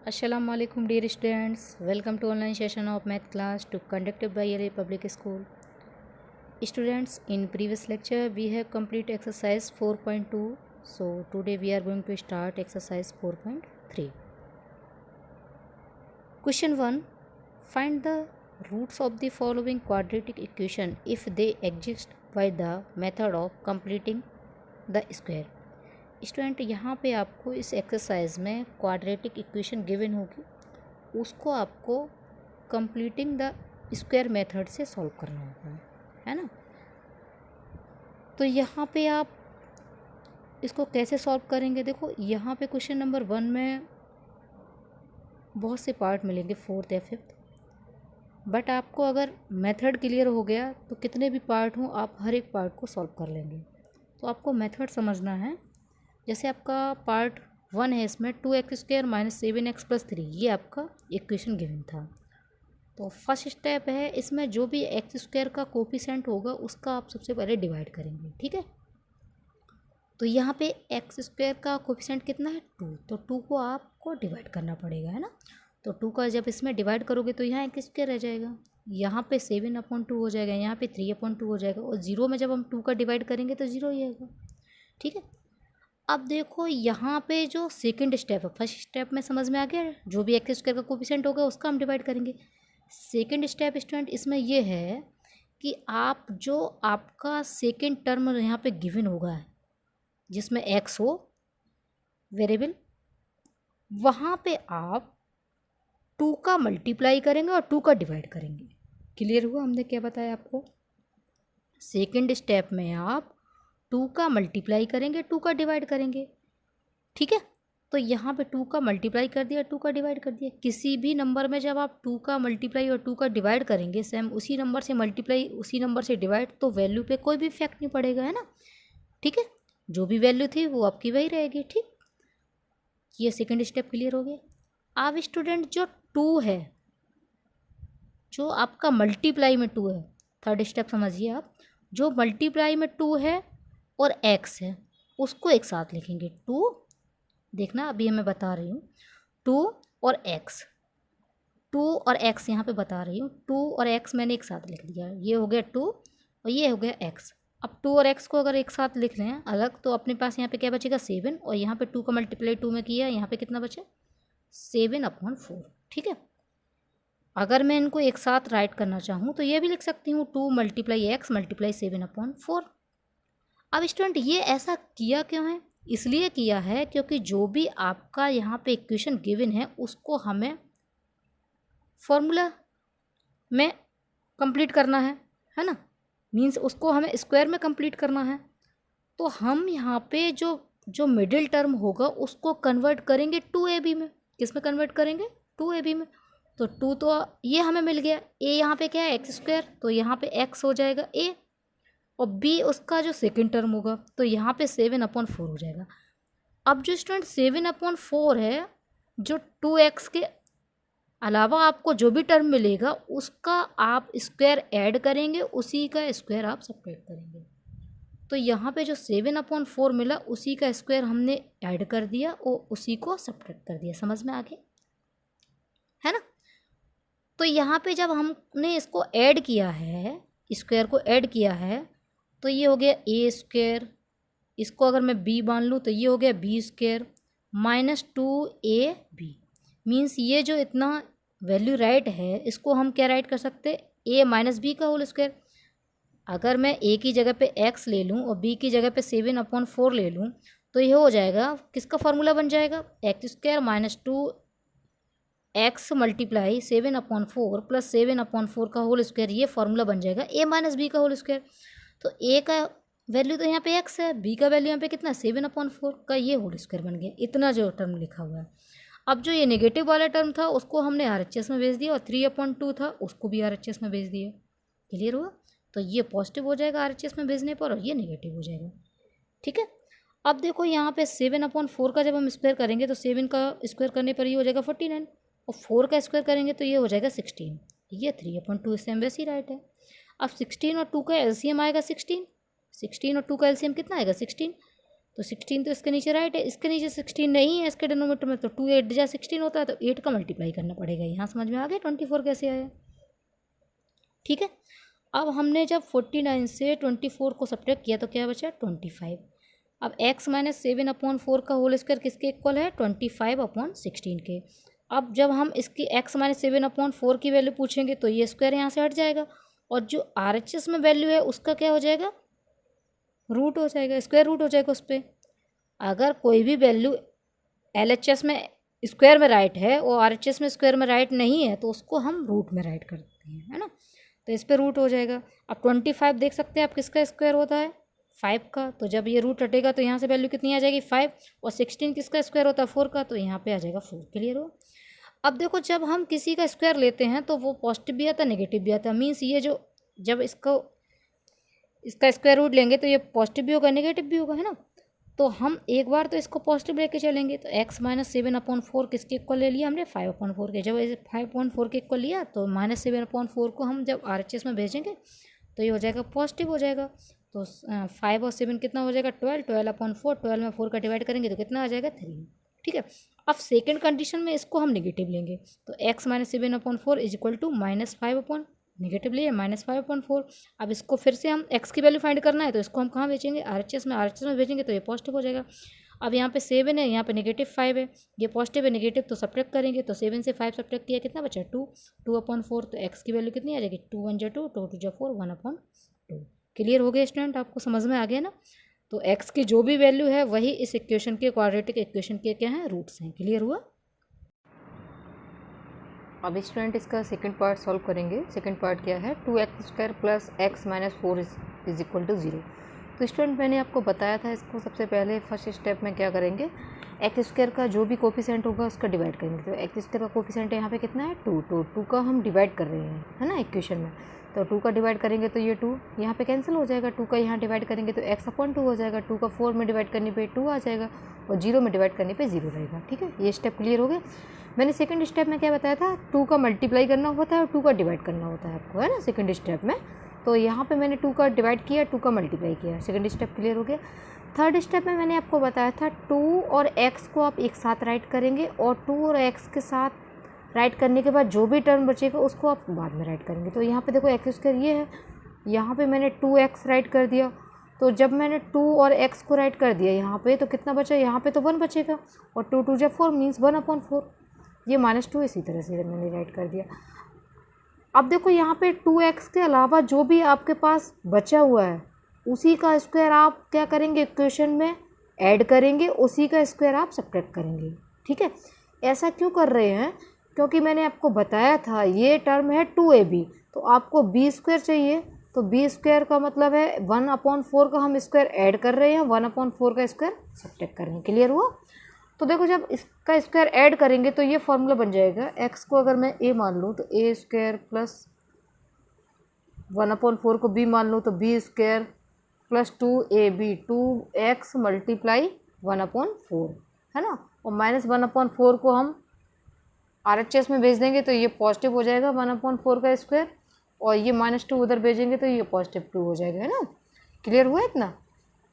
Assalamu alaikum dear students. Welcome to online session of math class to conducted by LA Public School. Students, in previous lecture we have completed exercise 4.2. So today we are going to start exercise 4.3. Question 1. Find the roots of the following quadratic equation if they exist by the method of completing the square. Student यहाँ पे आपको इस exercise में quadratic equation given होगी, उसको आपको completing the square method से solve करना होगा, है ना। तो यहाँ पे आप इसको कैसे सॉल्व करेंगे, देखो यहाँ पे क्वेश्चन नंबर 1 में बहुत से पार्ट मिलेंगे, 4th या 5th, बट आपको अगर मेथड क्लियर हो गया तो कितने भी पार्ट हों आप हर एक पार्ट को सॉल्व कर लेंगे। तो आपको मेथड समझना है। जैसे आपका पार्ट 1 है, इसमें 2x² - 7x + 3 ये आपका इक्वेशन गिवन था। तो फर्स्ट स्टेप है, इसमें जो भी x² का कोफिशिएंट होगा उसका आप सबसे पहले डिवाइड करेंगे, ठीक है। तो यहाँ पे x² का कोफिशिएंट कितना है 2, तो 2 को आपको डिवाइड करना पड़ेगा, है ना। तो 2 का जब इसमें डिवाइड करोगे तो यहाँ x² रह जाएगा, यहाँ पे 7/2 हो जाएगा, यहाँ पे 3/2 हो जाएगा, और 0 में जब हम 2 का डिवाइड करेंगे तो 0 ही आएगा, ठीक है। अब देखो यहाँ पे जो सेकंड स्टेप है, फर्स्ट स्टेप में समझ में आ गया, जो भी x² का कोफिशिएंट होगा उसका हम डिवाइड करेंगे। सेकंड स्टेप स्टूडेंट इसमें ये है कि आप जो आपका सेकंड टर्म यहाँ पे गिवन होगा जिसमें x हो वेरिएबल, वहाँ पे आप 2 का मल्टीप्लाई करेंगे और 2 का डिवाइड करेंगे। क्लियर हुआ हमने क्या बताया आपको। सेकंड स्टेप में आप 2 का मल्टीप्लाई करेंगे, 2 का डिवाइड करेंगे, ठीक है। तो यहाँ पे 2 का मल्टीप्लाई कर दिया, 2 का डिवाइड कर दिया। किसी भी नंबर में जब आप 2 का मल्टीप्लाई और 2 का डिवाइड करेंगे, सेम उसी नंबर से मल्टीप्लाई उसी नंबर से डिवाइड, तो वैल्यू पे कोई भी इफेक्ट नहीं पड़ेगा, है ना, ठीक है। जो भी वैल्यू थी वो आपकी वही रहेगी, ठीक। ये सेकंड स्टेप क्लियर हो गया। अब स्टूडेंट जो 2 है, जो आपका मल्टीप्लाई में 2 है, थर्ड स्टेप समझिए आप, जो मल्टीप्लाई में 2 है और x है उसको एक साथ लिखेंगे। 2, देखना अभी मैं बता रही हूँ, 2 और x, 2 और x यहाँ पे बता रही हूँ, 2 और x मैंने एक साथ लिख दिया, ये हो गया 2 और ये हो गया x। अब 2 और x को अगर एक साथ लिख लें अलग तो अपने पास यहाँ पे क्या बचेगा 7, और यहाँ पे 2 का मल्टीप्लाई 2 में किया, यहाँ पे कितना बचा 7/4, ठीक है। अगर मैं इनको एक साथ राइट करना चाहूँ तो ये भी लिख सकती हूँ 2 × x × 7/4। अब स्टूडेंट ये ऐसा किया क्यों है, इसलिए किया है क्योंकि जो भी आपका यहाँ पे इक्वेशन गिवन है उसको हमें फॉर्मूला में कंप्लीट करना है ना, मींस उसको हमें स्क्वायर में कंप्लीट करना है। तो हम यहाँ पे जो मिडिल टर्म होगा उसको कन्वर्ट करेंगे 2ab में। किस में कन्वर्ट करेंगे 2ab में। तो 2 तो ये हमें मिल गया, a यहाँ पे क्या है x², तो यहाँ पे x हो जाएगा a, और b उसका जो सेकंड टर्म होगा तो यहाँ पे 7/4 हो जाएगा। अब जो स्टूडेंट 7/4 है, जो 2x के अलावा आपको जो भी टर्म मिलेगा उसका आप स्क्वायर ऐड करेंगे, उसी का स्क्वायर आप सब्ट्रैक्ट करेंगे। तो यहाँ पे जो 7/4 मिला उसी का स्क्वायर हमने ऐड कर दिया और उसी को सब्ट्रैक्ट कर दिया। समझ में आ गया, है ना। तो यहाँ पे जब हमने इसको ऐड किया है, स्क्वायर को ऐड किया है, तो ये हो गया a², इसको अगर मैं b मान लूँ तो ये हो गया b² - 2ab। मीन्स ये जो इतना वैल्यू राइट है इसको हम क्या राइट कर सकते, a - b का होल स्क्वायर। अगर मैं a की जगह पे x ले लूँ और b की जगह पे 7/4 ले लूँ तो ये हो जाएगा, किसका फार्मूला बन जाएगा, x² - 2x × 7/4 + 7/4 का होल स्क्वायर, ये फार्मूला बन जाएगा a - b का होल स्क्वायर। तो a का वैल्यू तो यहाँ पे x है, b का वैल्यू यहाँ पे कितना 7/4 का, ये होल स्क्वायर बन गया, इतना जो टर्म लिखा हुआ है। अब जो ये नेगेटिव वाला टर्म था उसको हमने RHS में भेज दिया, और 3/2 था उसको भी RHS में भेज दिया। क्लियर हुआ। तो ये पॉजिटिव हो जाएगा RHS में भेजने पर, और ये नेगेटिव हो जाएगा, ठीक है। अब देखो यहाँ पे 7/4 का जब हम स्क्वायर करेंगे तो 7 का स्क्वायर करने पर ये हो जाएगा 49, और 4 का स्क्वायर करेंगे तो ये हो जाएगा 16। ये 3/2 सेम वैसे ही राइट है। अब 16 और 2 का एलसीएम आएगा 16, 16 और 2 का एलसीएम कितना आएगा 16, तो 16 तो इसके नीचे राइट है, इसके नीचे 16 नहीं है इसके डिनोमीटर में, तो 2 8 जा 16 होता है, तो 8 का मल्टीप्लाई करना पड़ेगा। यहाँ समझ में आ गया 24 कैसे आया। ठीक है, अब हमने जब 49 से 24 को सब्ट्रैक्ट किया तो क्या बचा 25। अब x माइनस 7/4 का होल स्क्वायर किसके इक्वल है 25/16 के। अब जब हम इसकी x माइनस 7/4 की वैल्यू पूछेंगे तो ये स्क्वायर यहाँ से हट जाएगा, और जो RHS में वैल्यू है उसका क्या हो जाएगा रूट हो जाएगा, स्क्वायर रूट हो जाएगा उस पर। अगर कोई भी वैल्यू LHS में स्क्वायर में राइट है और RHS में स्क्वायर में राइट नहीं है तो उसको हम रूट में राइट करते हैं, है ना। तो इस पर रूट हो जाएगा। अब 25 देख सकते हैं आप किसका स्क्वायर होता है 5 का, तो जब ये रूट हटेगा तो यहाँ से वैल्यू कितनी आ जाएगी 5, और 16 किसका स्क्वायर होता है 4 का, तो यहाँ पे आ जाएगा 4। क्लियर हो। अब देखो जब हम किसी का स्क्वायर लेते हैं तो वो पॉजिटिव भी आता है नेगेटिव भी आता है। मीन्स ये जो जब इसका स्क्वायर रूट लेंगे तो ये पॉजिटिव भी होगा नेगेटिव भी होगा, है ना। तो हम एक बार तो इसको पॉजिटिव लेके चलेंगे, तो x माइनस 7/4 किसके इक्वल ले लिया हमने 5/4 के। जब 5/4 के इक्वल लिया तो माइनस 7/4 को हम जब RHS में भेजेंगे तो ये हो जाएगा पॉजिटिव हो जाएगा। तो 5 और 7 कितना हो जाएगा 12, 12/4, 12 में 4 का डिवाइड करेंगे तो कितना आ जाएगा 3। ठीक है, अब सेकेंड कंडीशन में इसको हम नेगेटिव लेंगे, तो x minus 7/4 is equal to -5 negative लिए -5/4। अब इसको फिर से हम x की वैल्यू फाइंड करना है, तो इसको हम कहाँ भेजेंगे RHS में भेजेंगे तो ये पॉजिटिव हो जाएगा। अब यहाँ पे 7 है, यहाँ पे -5 है, ये पॉजिटिव है नेगेटिव तो सब्ट्रैक्ट करेंगे, तो 7 से 5 सब्ट्रैक्ट किया कितना बचा 2, 2/4, तो x की वैल्यू कितनी आ जाएगी 2 1 2, 2 2 4, 1/2। क्लियर हो गया स्टूडेंट, आपको समझ में आ गया ना। तो x की जो भी वैल्यू है वही इस इक्वेशन के क्वाड्रेटिक इक्वेशन के क्या हैं रूट्स हैं। क्लियर हुआ। अब स्टूडेंट इसका सेकंड पार्ट सॉल्व करेंगे। सेकंड पार्ट क्या है 2x² plus x minus 4 is equal to 0। तो स्टूडेंट मैंने आपको बताया था इसको सबसे पहले फर्स्ट स्टेप में क्या करेंगे x² का जो भी कोफिशिएंट होगा उसका डिवाइड करेंगे। तो x² का कोफिशिएंट यहाँ पे कितना है 2, तो 2 का हम डिवाइड कर रहे हैं, है ना इक्वेशन में। तो 2 का डिवाइड करेंगे तो ये 2 यहाँ पे कैंसिल हो जाएगा, 2 का यहाँ डिवाइड करेंगे तो x/2 हो जाएगा, 2 का 4 में डिवाइड करने पे 2 आ जाएगा, और 0 में डिवाइड करने पे 0 रहेगा। ठीक है, ये स्टेप क्लियर हो गया। मैंने सेकंड स्टेप में क्या बताया था 2 का मल्टीप्लाई करना होता है और 2 का डिवाइड करना होता है आपको, है ना सेकंड स्टेप में। तो यहाँ पे मैंने 2 का डिवाइड किया 2 का मल्टीप्लाई किया, सेकंड स्टेप क्लियर हो गया। थर्ड स्टेप में मैंने आपको बताया था 2 और x को आप एक साथ राइट करेंगे, और 2 और x के साथ राइट करने के बाद जो भी टर्म बचेगा उसको आप बाद में राइट करेंगे। तो यहाँ पे देखो x² ये है, यहाँ पे मैंने 2x राइट कर दिया, तो जब मैंने 2 और x को राइट कर दिया यहाँ पे तो कितना बचा, यहाँ पे तो 1 बचेगा, और 2 2 4 मीन्स 1/4, ये -2 इसी तरह से मैंने राइट कर दिया। अब देखो यहाँ पे 2x के अलावा जो भी आपके पास बचा हुआ है उसी का स्क्वायर आप क्या करेंगे इक्वेशन में ऐड करेंगे, उसी का स्क्वायर आप सब्ट्रैक्ट करेंगे। ठीक है, ऐसा क्यों कर रहे हैं, क्योंकि मैंने आपको बताया था ये टर्म है 2ab, तो आपको b² चाहिए, तो b² का मतलब है 1/4 का हम स्क्वायर ऐड कर रहे हैं, 1/4 का स्क्वायर सब्ट्रैक्ट करेंगे। क्लियर हुआ। तो देखो जब इसका स्क्वायर ऐड करेंगे तो ये फॉर्मूला बन जाएगा, x को अगर मैं a मान लूँ तो a² प्लस 1/4 को b मान लूँ तो b² plus 2ab, 2x multiply 1/4, है ना, और माइनस 1/4 को हम RHS में भेज देंगे तो ये पॉजिटिव हो जाएगा 1/4 का स्क्वायर, और ये -2 उधर भेजेंगे तो ये +2 हो जाएगा, है ना। क्लियर हुआ इतना।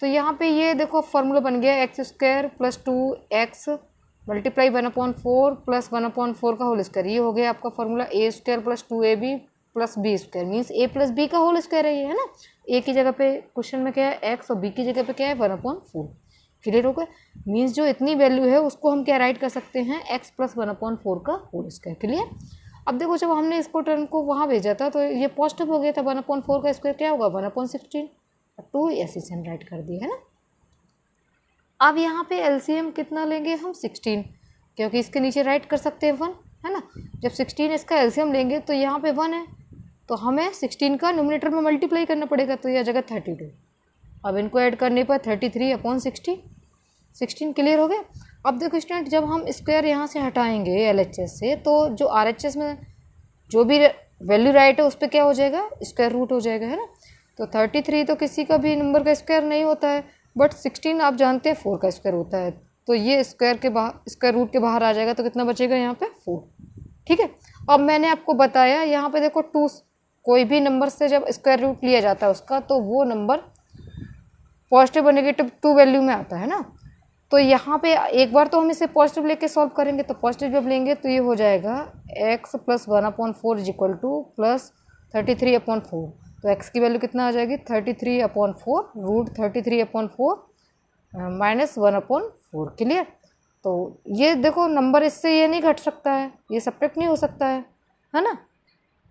तो यहाँ पे ये देखो फॉर्मूला बन गया x² plus 2x multiply 1/4 plus 1/4 का होल स्क्वायर, ये हो गया आपका formula a² plus 2ab plus b² means a plus b का होल स्क्वायर है ये, है ना। a की जगह पे क्वेश्चन में क्या है x, और b की जगह पे क्या है 1/4। क्लियर हो गया, मीन्स जो इतनी वैल्यू है उसको हम क्या राइट कर सकते हैं x प्लस 1/4 का होल स्क्वायर। क्लियर। अब देखो जब हमने इसको टर्म को वहाँ भेजा था तो ये पॉजिटिव हो गया था, 1/4 का स्क्वायर क्या होगा 1/16, 2 ऐसे से हम राइट कर दिए, है ना। अब यहाँ पे एलसीएम कितना लेंगे हम 16, क्योंकि इसके नीचे राइट कर सकते हैं 1, है ना। जब 16 इसका एलसीएम लेंगे तो यहाँ पे 1 है, तो हमें 16 का न्यूमरेटर में मल्टीप्लाई करना पड़ेगा, तो यह जगह 32। अब इनको ऐड करने पर 33/16। क्लियर हो गया। अब देखो स्टूडेंट जब हम स्क्वायर यहाँ से हटाएंगे LHS से, तो जो RHS में जो भी वैल्यू राइट है उस पर क्या हो जाएगा स्क्वायर रूट हो जाएगा, है ना। तो 33 तो किसी का भी नंबर का स्क्वायर नहीं होता है, बट 16 आप जानते हैं 4 का स्क्वायर होता है, तो ये स्क्वायर रूट के बाहर आ जाएगा, तो कितना बचेगा यहाँ पे 4। ठीक है, अब मैंने आपको बताया यहाँ पे देखो 2 कोई भी नंबर से जब स्क्वायर रूट लिया जाता है उसका, तो वो नंबर पॉजिटिव और नेगेटिव 2 वैल्यू में आता है ना। तो यहाँ पे एक बार तो हम इसे पॉजिटिव लेके सॉल्व करेंगे, तो पॉजिटिव जब लेंगे तो ये हो जाएगा x + 1/4 is equal two plus 33/4। तो x की वैल्यू कितना आ जाएगी 33/4 √33/4 माइनस 1/4। क्लियर। तो ये देखो नंबर इससे ये नहीं घट सकता है, ये सब्ट्रैक्ट नहीं हो सकता है ना।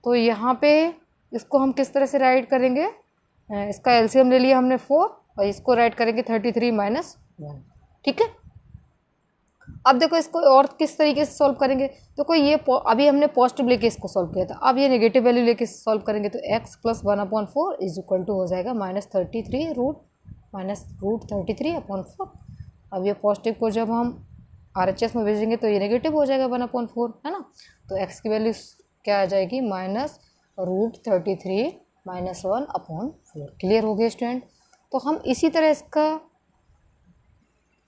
तो यहाँ पे इसको हम किस तरह से राइट करेंगे, इसका एलसीएम ले लिया हमने 4 और इसको राइट करेंगे 33 - 1। ठीक है। अब देखो इसको और किस तरीके से सॉल्व करेंगे। देखो ये अभी हमने पॉजिटिव लेके इसको सॉल्व किया था, अब ये नेगेटिव वैल्यू लेके सॉल्व करेंगे तो x + 1/4 इज इक्वल टू हो जाएगा -33/4। अब ये पॉजिटिव को जब हम RHS में भेजेंगे तो ये नेगेटिव हो जाएगा 1/4, है ना। तो x की वैल्यू क्या आ जाएगी -√33 - 1/4। क्लियर हो गया स्टूडेंट। तो हम इसी तरह इसका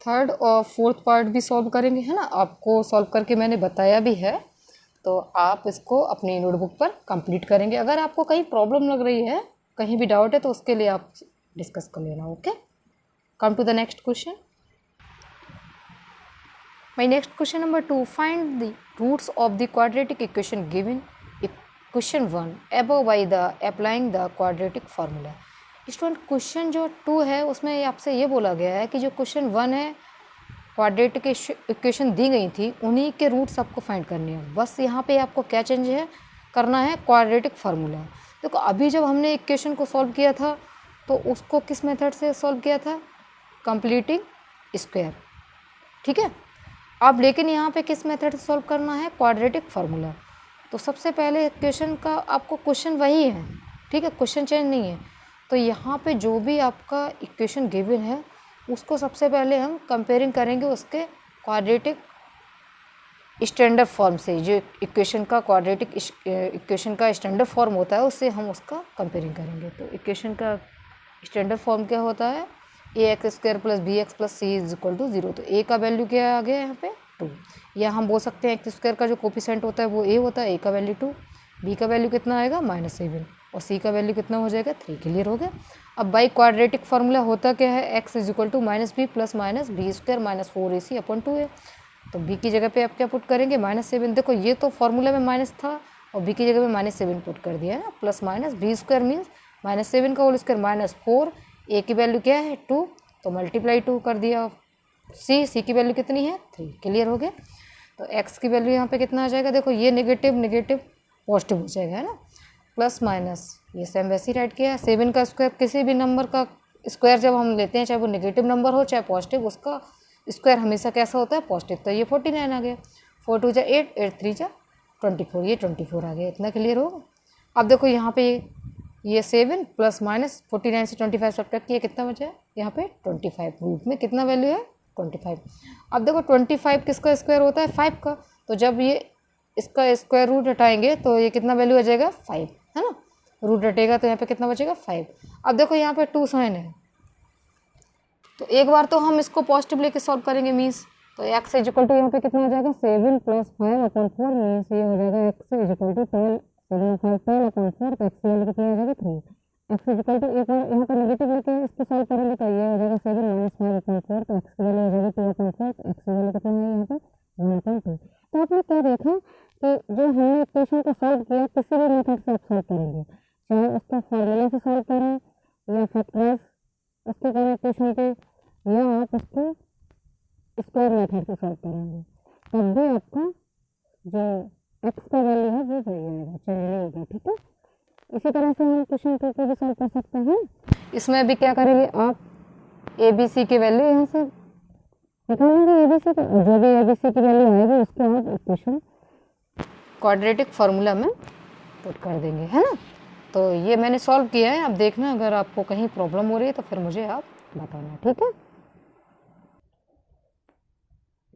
थर्ड और फोर्थ पार्ट भी सॉल्व करेंगे, है ना। आपको सॉल्व करके मैंने बताया भी है, तो आप इसको अपनी नोटबुक पर कंप्लीट करेंगे। अगर आपको कहीं प्रॉब्लम लग रही है, कहीं भी डाउट है, तो उसके लिए आप डिस्कस कर लेना। Okay, come to the next question. My next question number 2, find the roots of the quadratic equation given question 1 above by the applying the quadratic formula. Student question जो 2 है उसमें आपसे ये बोला गया है कि जो क्वेश्चन 1 है क्वाड्रेटिक इक्वेशन दी गई थी, उन्हीं के रूट्स आपको फाइंड करनी है। बस यहाँ पे आपको क्या चेंज है करना है, क्वाड्रेटिक फार्मूला। देखो अभी जब हमने इक्वेशन को सॉल्व किया था तो उसको किस मेथड से सॉल्व किया था, कंप्लीटिंग स्क्वायर। ठीक है। अब लेकिन यहाँ पे किस मेथड से सॉल्व करना है, क्वाड्रेटिक फार्मूला। तो सबसे पहले इक्वेशन का आपको क्वेश्चन वही है, ठीक है, क्वेश्चन चेंज नहीं है। तो यहाँ पे जो भी आपका इक्वेशन गिवन है उसको सबसे पहले हम कंपेयरिंग करेंगे उसके क्वाड्रेटिक स्टैंडर्ड फॉर्म से। जो इक्वेशन का क्वाड्रेटिक इक्वेशन का स्टैंडर्ड फॉर्म होता है उससे हम उसका कंपेयरिंग करेंगे। तो इक्वेशन का स्टैंडर्ड फॉर्म क्या होता है, ax² + bx + c = 0। तो a का वैल्यू क्या आ गया यहाँ पे 2, या हम बोल सकते हैं x² का जो कोफिशिएंट होता है वो a होता है, a का वैल्यू 2, b का वैल्यू कितना आएगा -7 और c का वैल्यू कितना हो जाएगा 3। क्लियर हो गया। अब बाई क्वाड्रेटिक फार्मूला होता क्या है, x = -b + -b² - 4ac/2a। तो b की जगह पे आप क्या पुट करेंगे -7। देखो ये तो फार्मूला में माइनस था और b की जगह में -7 पुट कर दिया है ना, प्लस माइनस b² मीन्स -7 का होल स्क्वायर -4, a की वैल्यू क्या है 2 तो मल्टीप्लाई 2 कर दिया, c की वैल्यू कितनी है 3। क्लियर हो गया। तो x की वैल्यू यहाँ पे कितना आ जाएगा, देखो ये नेगेटिव पॉजिटिव हो जाएगा, है ना, प्लस माइनस ये सेम वैसे ही राइट किया। 7 का स्क्वायर, किसी भी नंबर का स्क्वायर जब हम लेते हैं, चाहे वो नेगेटिव नंबर हो चाहे पॉजिटिव, उसका स्क्वायर हमेशा कैसा होता है पॉजिटिव। तो ये 49 आ गया, 4 × 2 = 8, 8 × 3 = 24, ये 24 आ गया। इतना क्लियर हो। अब देखो यहाँ पे ये 7 प्लस माइनस 49 से 25 सब्ट्रैक्ट किया, कितना बचा है यहाँ पे 25। रूट में कितना वैल्यू है 25। अब देखो 25 किसका स्क्वायर होता है 5 का, तो जब ये इसका स्क्वायर रूट हटाएंगे तो ये कितना वैल्यू आ जाएगा 5, है ना। रूट हटेगा तो यहाँ पे कितना बचेगा 5। अब देखो यहाँ पे 2 साइन है, तो एक बार तो हम इसको पॉजिटिव लेके सॉल्व करेंगे मीन्स, तो x = यहाँ पे कितना हो जाएगा 7 + 5/4 मीन्स ये हो जाएगा x = 12 7/5/4 तो x की वैल्यू कितना हो जाएगा 3। x = एक बार यहाँ पर नेगेटिव लेके इसको सॉल्व करेंगे तो ये हो जाएगा 7 - 5/4 तो x की वैल्यू हो जाएगा 2/4 तो x की वैल्यू कितना है यहाँ पे 1/2। तो आपने क्या देखा कि जो हमने इक्वेशन को सॉल्व किया किसी भी मेथड से आप सॉल्व करेंगे, चाहे उसका फार्मूला से सॉल्व करें या फैक्टर्स उसके करें इक्वेशन के, या आप उसको स्क्वायर मेथड से सॉल्व करेंगे, तब भी आपका जो x का वैल्यू है वो सही आएगा, चलिए होगा। ठीक है। इसी तरह से हम क्वेश्चन 2 को भी सॉल्व कर सकते हैं। इसमें अभी क्या करेंगे, आप ए बी सी की वैल्यू यहाँ से निकालेंगे, ए बी सी को जो भी ए बी सी की वैल्यू आएगी उसके बाद इक्वेशन क्वाड्रेटिक फार्मूला में पुट कर देंगे, है ना। तो ये मैंने सॉल्व किया है, अब देखना अगर आपको कहीं प्रॉब्लम हो रही है तो फिर मुझे आप बताना। ठीक है।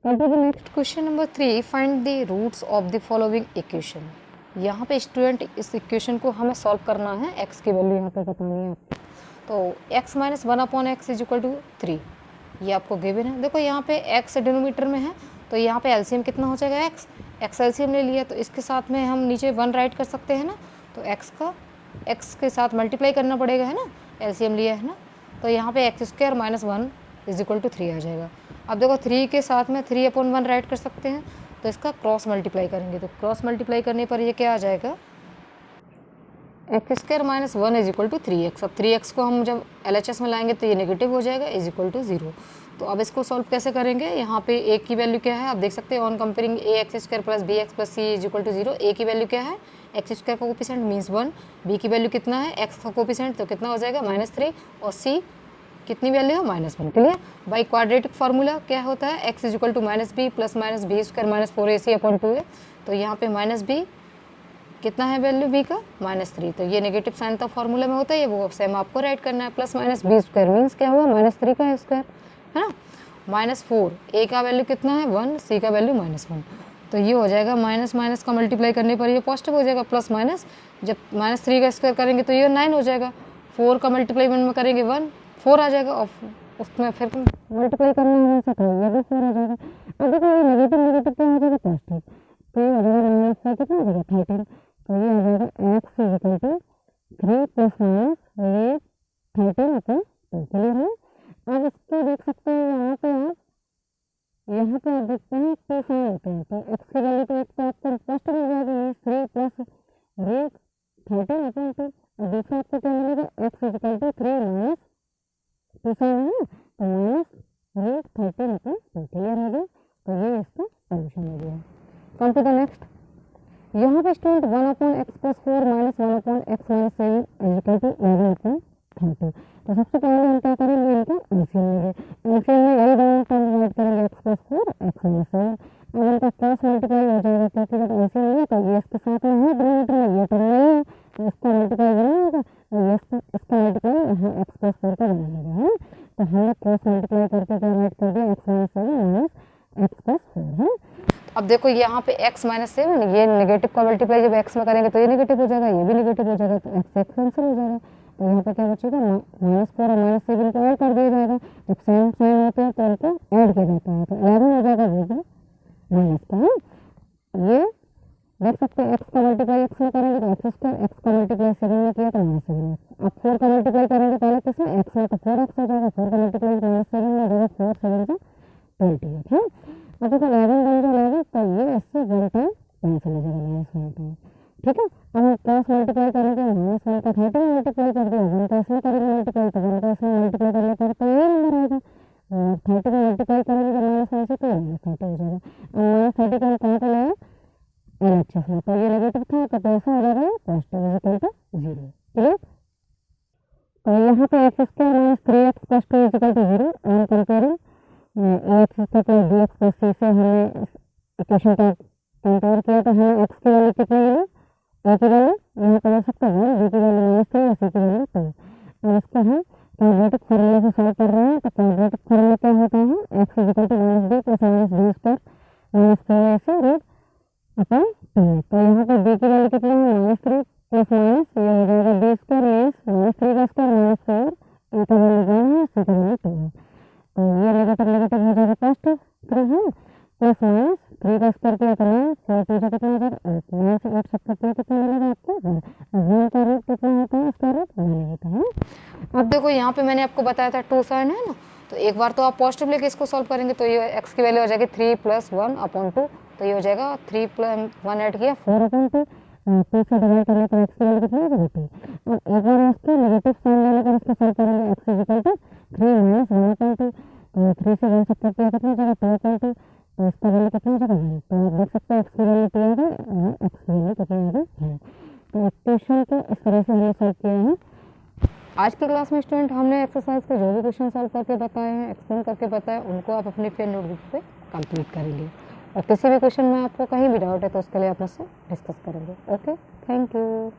Next question number 3, find the roots of the following equation. यहाँ पे स्टूडेंट इस इक्वेशन को हमें सॉल्व करना है, x की वैल्यू यहाँ पे बतानी है आपको। तो x - 1/x = 3 ये आपको गिवन है। देखो यहाँ पे x डिनोमीटर में है तो यहाँ पे एलसीएम कितना हो जाएगा x एलसीएम ले लिया तो इसके साथ में हम नीचे 1 राइट कर सकते हैं ना, तो x के साथ मल्टीप्लाई करना पड़ेगा, है ना, एलसीएम लिया है ना। तो यहाँ पे x square minus 1 is equal to 3 आ जाएगा। अब देखो 3 के साथ में 3/1 राइट कर सकते हैं, तो इसका क्रॉस मल्टीप्लाई करेंगे, तो क्रॉस मल्टीप्लाई करने पर ये क्या आ जाएगा, x square minus 1 is equal to 3x। अब 3x को हम जब LHS में लाएंगे तो ये नेगेटिव हो जाएगा, इज इक्वल टू 0। तो अब इसको सॉल्व कैसे करेंगे, यहाँ पे a की वैल्यू क्या है आप देख सकते हैं, on comparing a x square plus b x plus c is equal to 0। a की वैल्यू क्या है, एक्स स्क्वायर का कोपिसेंट मीन्स 1, b की वैल्यू कितना है, x का कोपिसेंट, तो कितना हो जाएगा -3, और c कितनी वैल्यू है -1। क्लियर। बाई क्वाड्रेटिक फार्मूला क्या होता है, x is equal to -b plus -b square minus 4ac/2 है, तो यहाँ पे -b कितना है वैल्यू b का, -3। तो ये नेगेटिव साइन तो फार्मूला में होता है, वो सेम आपको राइट करना है, प्लस -b स्क्वायर मीन्स क्या हुआ, -3 का स्क्वायर है ना, -4, a का वैल्यू कितना है 1, c का वैल्यू -1। तो ये हो जाएगा माइनस माइनस का मल्टीप्लाई करने पर ये पॉजिटिव हो जाएगा, प्लस माइनस जब -3 का स्क्वायर करेंगे तो ये 9 हो जाएगा, 4 का मल्टीप्लाई में करेंगे 1, 4 आ जाएगा, और उसमें फिर मल्टीप्लाई करना है तो ये भी 4 आ जाएगा। अब देखो ये नेगेटिव नेगेटिव क्या हो जाएगा, पॉजिटिव, तो ये हो जाएगा -5 कितना हो जाएगा 13, तो ये हो जाएगा x is equal to 3 plus minus ये 13/2। क्लियर है। अब इसको देख सकते हैं यहाँ पे आप देखते हैं टू साइन होते हैं, तो x की वैल्यू तो पॉजिटिव हो जाएगा, 3 प्लस रेट 13/2, और दूसरा आपको क्या मिलेगा, x is equal to 3 minus two sign है, तो माइनस रेट 13/2। क्लियर हो गया। तो ये इसका सोल्यूशन हो गया। कम टू द नेक्स्ट, यहाँ पे student 1/x plus 4 minus 1/x minus 7 is equal to 11/30। तो सबसे पहले हम क्या करेंगे, इनका एलसीएम लेंगे, एलसीएम में यही दोनों टर्म डिवाइड करेंगे, x प्लस 4 x माइनस 7, अब इनका क्रॉस मल्टीप्लाई हो जाएगा, क्योंकि जब एलसीएम लिया तो ये इसके साथ में है डिनोमिनेटर में, ये टर्म नहीं है, तो इसका मल्टीप्लाई बनाएगा, और ये इसका मल्टीप्लाई यहाँ x प्लस 4 का बनाएगा है। तो हमने क्रॉस मल्टीप्लाई करके क्या राइट कर दिया, x minus 7 minus x plus 4 है। अब देखो यहाँ पे x माइनस 7, ये नेगेटिव का मल्टीप्लाई जब x में करेंगे तो ये नेगेटिव हो जाएगा, ये भी नेगेटिव हो जाएगा, तो x कैंसिल हो जाएगा, तो यहाँ पे क्या बचेगा, -4 और -7 को ऐड कर दिया जाएगा, जब सेम साइन होते हैं तो इनको ऐड किया जाता है, तो 11 हो जाएगा माइनस का है। ये देख सकते हैं x का मल्टीप्लाई x में करेंगे तो x स्क्वायर, x का मल्टीप्लाई 7 में किया तो -7। अब 4 का मल्टीप्लाई करेंगे पहले किसमें, x में, तो 4x हो जाएगा, 4 का मल्टीप्लाई -7 में हो जाएगा, 4 7 का 28 है। अब देखो 11 बन जाएगा, तो ये इससे 1 टाइम कैंसिल हो जाएगा, -1 टाइम, ठीक है। अब हम क्रॉस मल्टीप्लाई करेंगे, -1 का 30 मल्टीप्लाई कर दिया, 1 का इसमें करेंगे मल्टीप्लाई, तो 1 का इसमें मल्टीप्लाई करने पर तो ये नंबर आएगा, 30 का मल्टीप्लाई करेंगे तो -1 से तो -30 हो जाएगा, और -30 का हम कहाँ पे लाए, LHS में, तो ये नेगेटिव था तो कैसा हो जाएगा, positive is equal to 0। Clear. तो यहाँ पे x square minus 3x plus 2 is equal to 0, on comparing x square plus b x plus c से हमने इक्वेशन को कंपेयर किया, तो हमें एक्स की वैल्यू कितनी मिली, ए की वैल्यू यहाँ पर देख सकते हैं, बी की वैल्यू -3 और सी की वैल्यू 2। और इसका हम क्वाड्रेटिक फार्मूला से सॉल्व कर रहे हैं, तो क्वाड्रेटिक फार्मूला क्या होता है, x is equal to -b plus -b square minus 4ac root upon 2। तो यहाँ पर b की वैल्यू कितनी है, -3 प्लस माइनस ये हो जाएगा b स्क्वायर माइनस -3 का स्क्वायर माइनस 4, ए का वैल्यू 1 है, सी का वैल्यू 2 है, तो ये नेगेटिव नेगेटिव हो जाएगा पॉजिटिव 3 है, प्लस माइनस 3 का स्क्वायर किया तो 9, 4 3 कितना हो जाएगा 8, माइनस 8 सबका कितना मिलेगा आपको 1, और का रूट कितना होता है, इसका रूट 1 होता है। अब देखो यहाँ पे मैंने आपको बताया था 2 साइन है ना, तो एक बार तो आप पॉजिटिव लेके इसको सॉल्व करेंगे, तो ये x की वैल्यू हो जाएगी 3 + 1/2, तो ये हो जाएगा 3 + 1 ऐड किया 4/2, 2 से डिवाइड करने पर x की वैल्यू कितनी होगी 2, और एक बार इसको नेगेटिव साइन लेने पर इसको सॉल्व करेंगे, x इज इक्वल टू 3 - 1/2, तो 3 से 1 सबट्रैक्ट किया कितना हो जाएगा 2/2, तो इसका वैल्यू कितना हो जाएगा 1, तो आप देख सकते हैं x की वैल्यू 2 है और x की वैल्यू कितनी है 1। तो क्वेश्चन को इस तरह से हमने सॉल्व किया है। आज की क्लास में स्टूडेंट हमने एक्सरसाइज के जो भी क्वेश्चन सॉल्व करके बताए हैं, एक्सप्लेन करके बताए, उनको आप अपनी पेन नोटबुक पे कंप्लीट करेंगे, और किसी भी क्वेश्चन में आपको कहीं भी डाउट है तो उसके लिए आप मुझसे डिस्कस करेंगे। Okay, thank you.